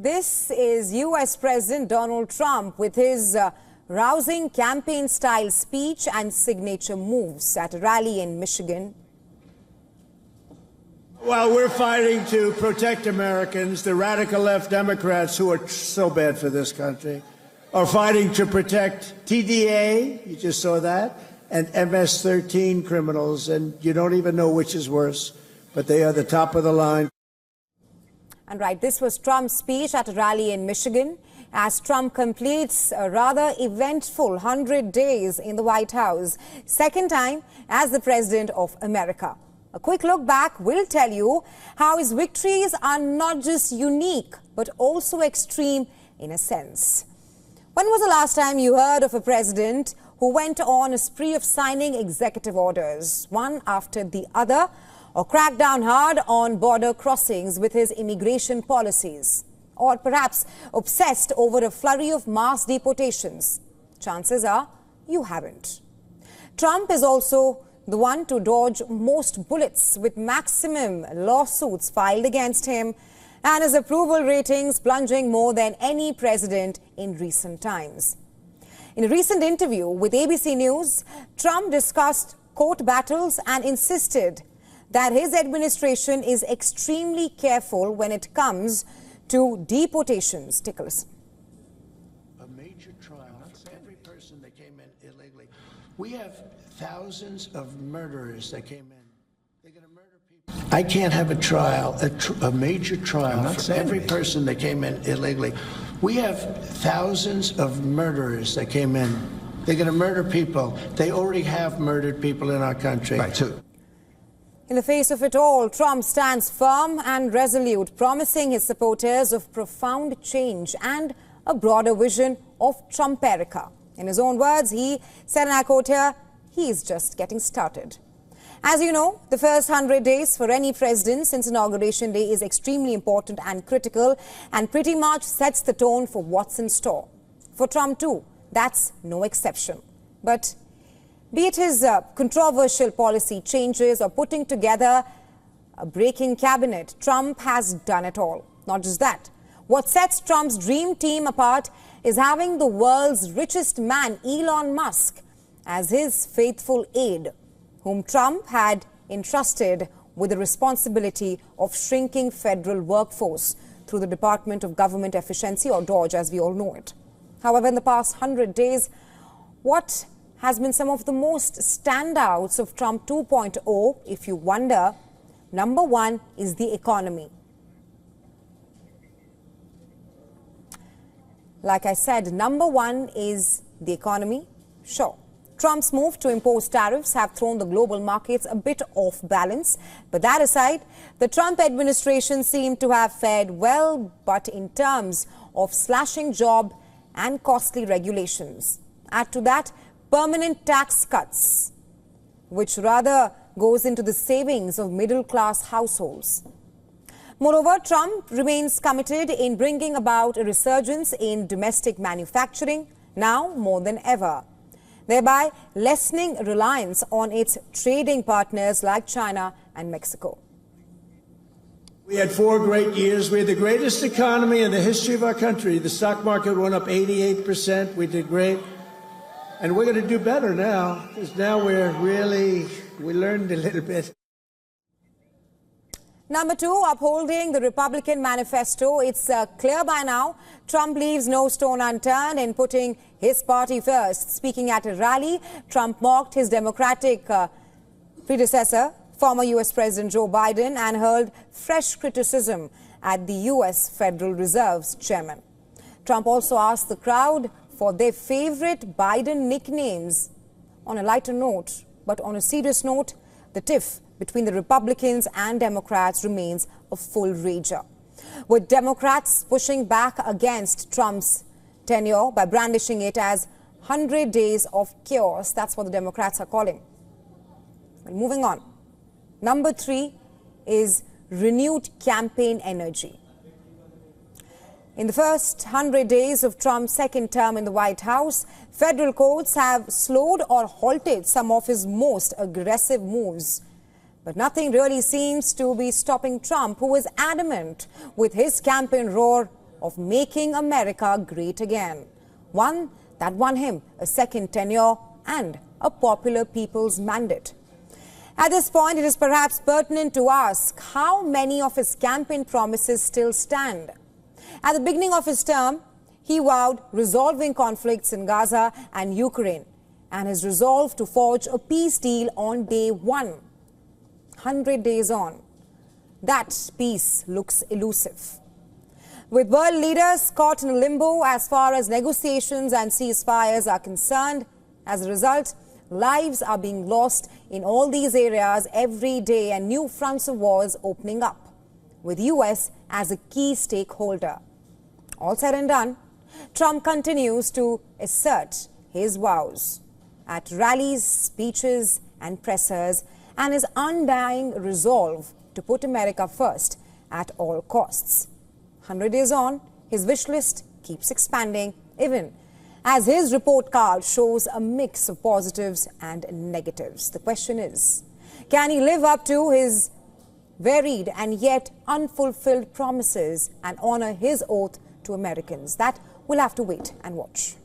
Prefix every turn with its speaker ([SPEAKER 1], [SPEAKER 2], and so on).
[SPEAKER 1] This is U.S. President Donald Trump with his rousing campaign-style speech and signature moves at a rally in Michigan.
[SPEAKER 2] Well, we're fighting to protect Americans. The radical left Democrats, who are so bad for this country, are fighting to protect TDA, you just saw that, and MS-13 criminals. And you don't even know which is worse, but they are the top of the line.
[SPEAKER 1] And right, this was Trump's speech at a rally in Michigan as Trump completes a rather eventful 100 days in the White House, second time as the President of America. A quick look back will tell you how his victories are not just unique, but also extreme in a sense. When was the last time you heard of a president who went on a spree of signing executive orders, one after the other, or cracked down hard on border crossings with his immigration policies, or perhaps obsessed over a flurry of mass deportations? Chances are you haven't. Trump is also the one to dodge most bullets, with maximum lawsuits filed against him and his approval ratings plunging more than any president in recent times. In a recent interview with ABC News, Trump discussed court battles and insisted that his administration is extremely careful when it comes to deportations. Take a listen.
[SPEAKER 2] A major trial for every person that came in illegally. We have thousands of murderers that came in. They're going to murder people. I can't have a trial, a major trial for every person that came in illegally. We have thousands of murderers that came in. They're going to murder people. They already have murdered people in our country.
[SPEAKER 3] Right, too.
[SPEAKER 1] In the face of it all, Trump stands firm and resolute, promising his supporters of profound change and a broader vision of Trumperica. In his own words, he said, and I quote here, he's just getting started. As you know, the first 100 days for any president since Inauguration Day is extremely important and critical, and pretty much sets the tone for what's in store. For Trump too, that's no exception. But be it his controversial policy changes or putting together a breaking cabinet, Trump has done it all. Not just that. What sets Trump's dream team apart is having the world's richest man, Elon Musk, as his faithful aide, whom Trump had entrusted with the responsibility of shrinking federal workforce through the Department of Government Efficiency, or DOGE, as we all know it. However, in the past 100 days, what has been some of the most standouts of Trump 2.0, if you wonder, number one is the economy. Like I said, number one is the economy. Sure, Trump's move to impose tariffs have thrown the global markets a bit off balance. But that aside, the Trump administration seemed to have fared well, but in terms of slashing job and costly regulations. Add to that permanent tax cuts, which rather goes into the savings of middle-class households. Moreover, Trump remains committed in bringing about a resurgence in domestic manufacturing, now more than ever, thereby lessening reliance on its trading partners like China and Mexico.
[SPEAKER 2] We had 4 great years. We had the greatest economy in the history of our country. The stock market went up 88%. We did great. And we're going to do better now, because now we learned a little bit.
[SPEAKER 1] Number two, upholding the Republican manifesto. It's clear by now Trump leaves no stone unturned in putting his party first. Speaking at a rally, Trump mocked his Democratic predecessor, former U.S. President Joe Biden, and hurled fresh criticism at the U.S. Federal Reserve's chairman. Trump also asked the crowd for their favorite Biden nicknames. On a lighter note, but on a serious note, the tiff between the Republicans and Democrats remains a full rager, with Democrats pushing back against Trump's tenure by brandishing it as 100 days of chaos. That's what the Democrats are calling. Well, moving on. Number three is renewed campaign energy. In the first 100 days of Trump's second term in the White House, federal courts have slowed or halted some of his most aggressive moves. But nothing really seems to be stopping Trump, who is adamant with his campaign roar of making America great again. One that won him a second tenure and a popular people's mandate. At this point, it is perhaps pertinent to ask how many of his campaign promises still stand. At the beginning of his term, he vowed resolving conflicts in Gaza and Ukraine and his resolve to forge a peace deal on day one. 100 days on, that peace looks elusive. With world leaders caught in limbo as far as negotiations and ceasefires are concerned, as a result, lives are being lost in all these areas every day and new fronts of wars opening up, with US as a key stakeholder. All said and done, Trump continues to assert his vows at rallies, speeches and pressers and his undying resolve to put America first at all costs. 100 days on, his wish list keeps expanding, even as his report card shows a mix of positives and negatives. The question is, can he live up to his varied and yet unfulfilled promises and honor his oath to Americans? That we'll have to wait and watch.